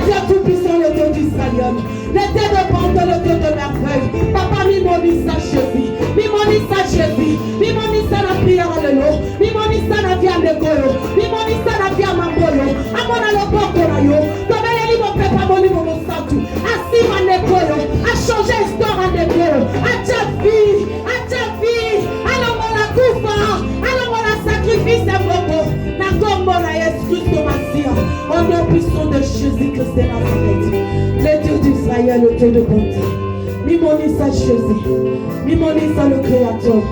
Dieu tout-puissant, le Dieu d'Israël. Le Dieu de bonté, le Dieu de merveille. Papa, mimonisa Jésus. Mimonisa Jésus. Mimonisa la prière à l'élo. Mimonisa la vie à l'égoyo. Mimonisa la vie à mamboyo. Amona le boko na yo. Tomele li mo pepa mo li mo mo satu. Asi ma l'égoyo. A changer histoire à l'égoyo. A vie. Alors mon la coupa. Alors mon la sacrifice à boko. Na kombo na Yesu Christ Massia. Au nom puissant de Jésus-Christ de Nazareth. Le Dieu d'Israël, le Dieu de bonté. Mimonisa Jésus. Mimonisa le Créateur.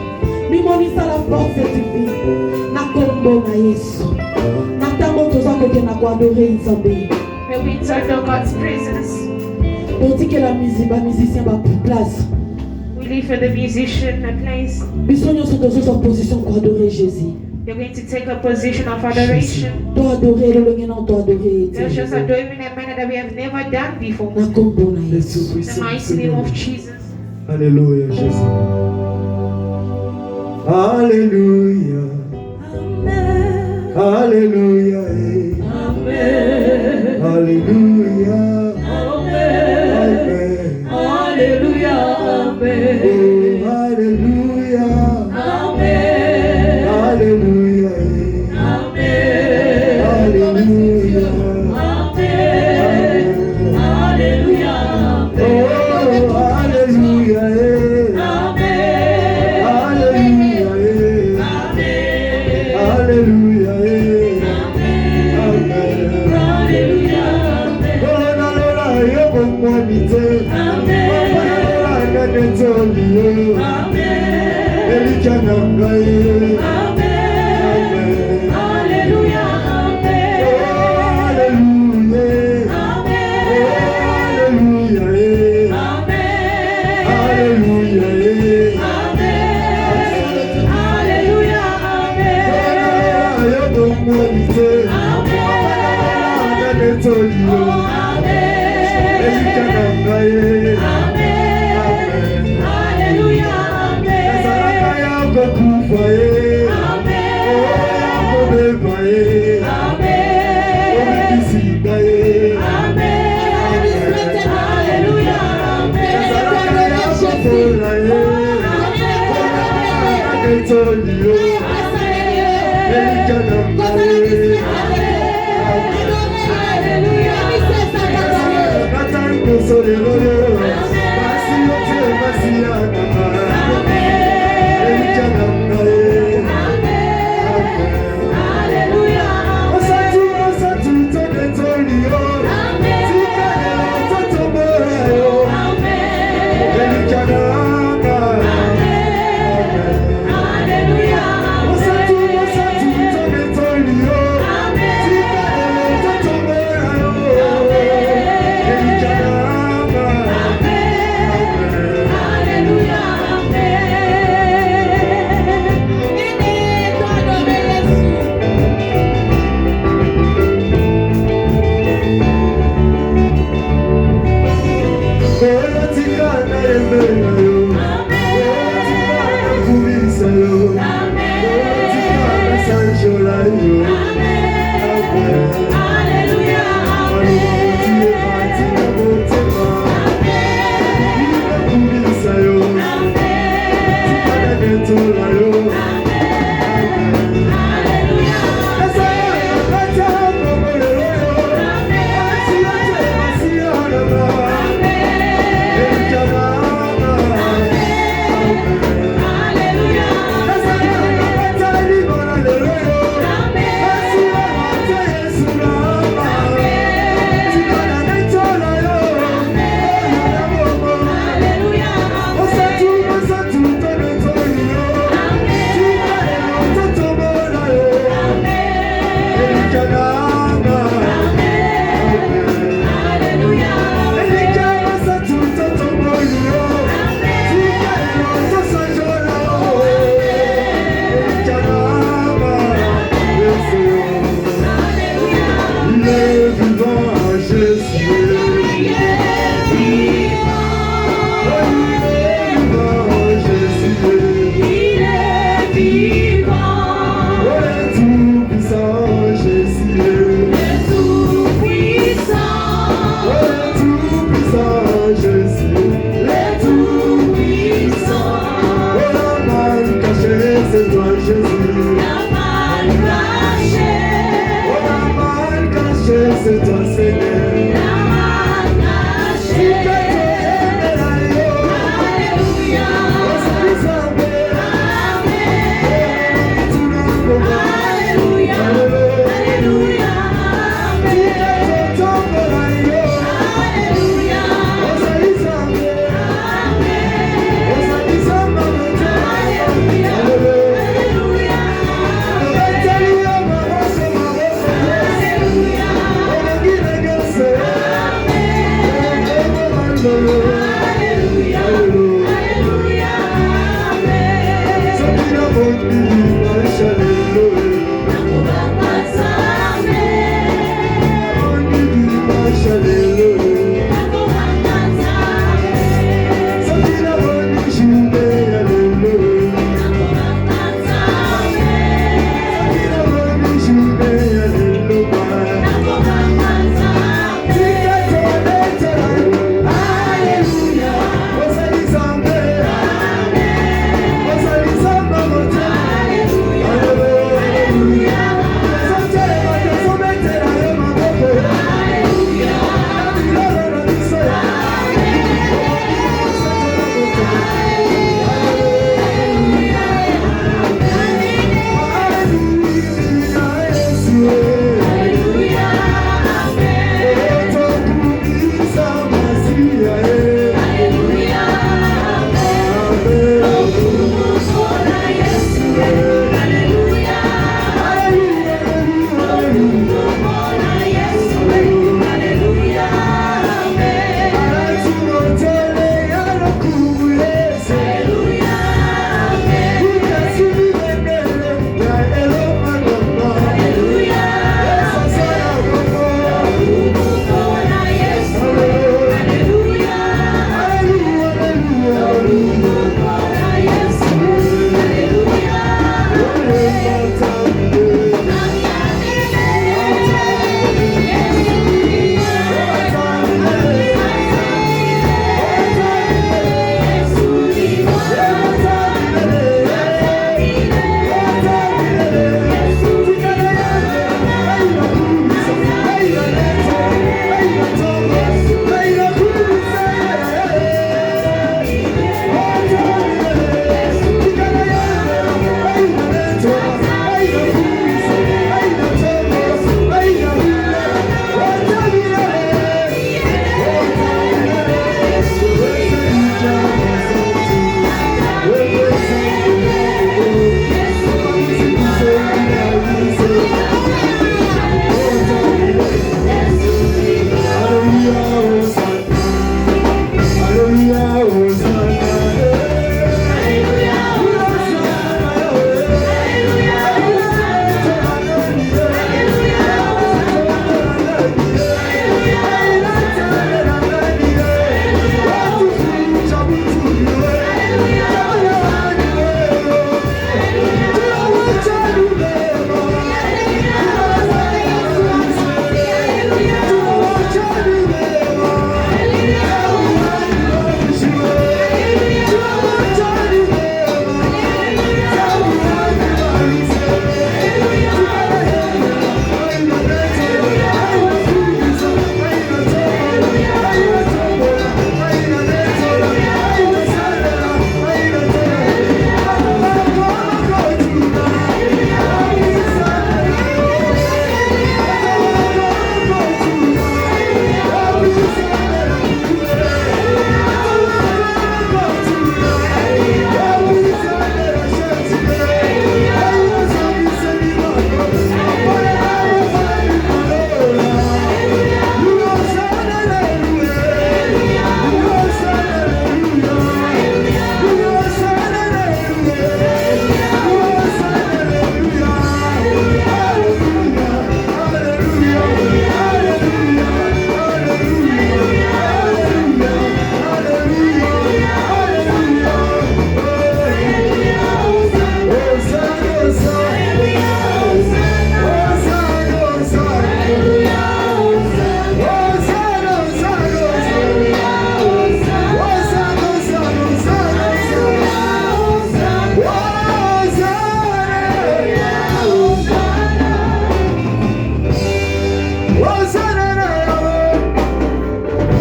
Mimonisa la force divine. Na kombo na Yesu. Na tambo toza kote na adorer Nzambe. May we turn God's presence. On dit que la musique, les musiciens va pour place. We leave for the musician a place. Ils sont en position pour adorer Jésus. You're going to take a position of adoration. Doit adorer le nom, doit adorer. Let's just adore him in a manner that we have never done before. Na kombo na In Yesu. the mighty name of Jesus. Alléluia, Jésus. Alléluia. Amen. Alléluia. Amen. Alléluia. Amen. Alléluia. Amen. Oh, alléluia. Amen. Alléluia. Amen. Alléluia. Amen. Alléluia. Oh, alléluia. Amen. Alléluia. Alléluia. Amen. Hallelujah.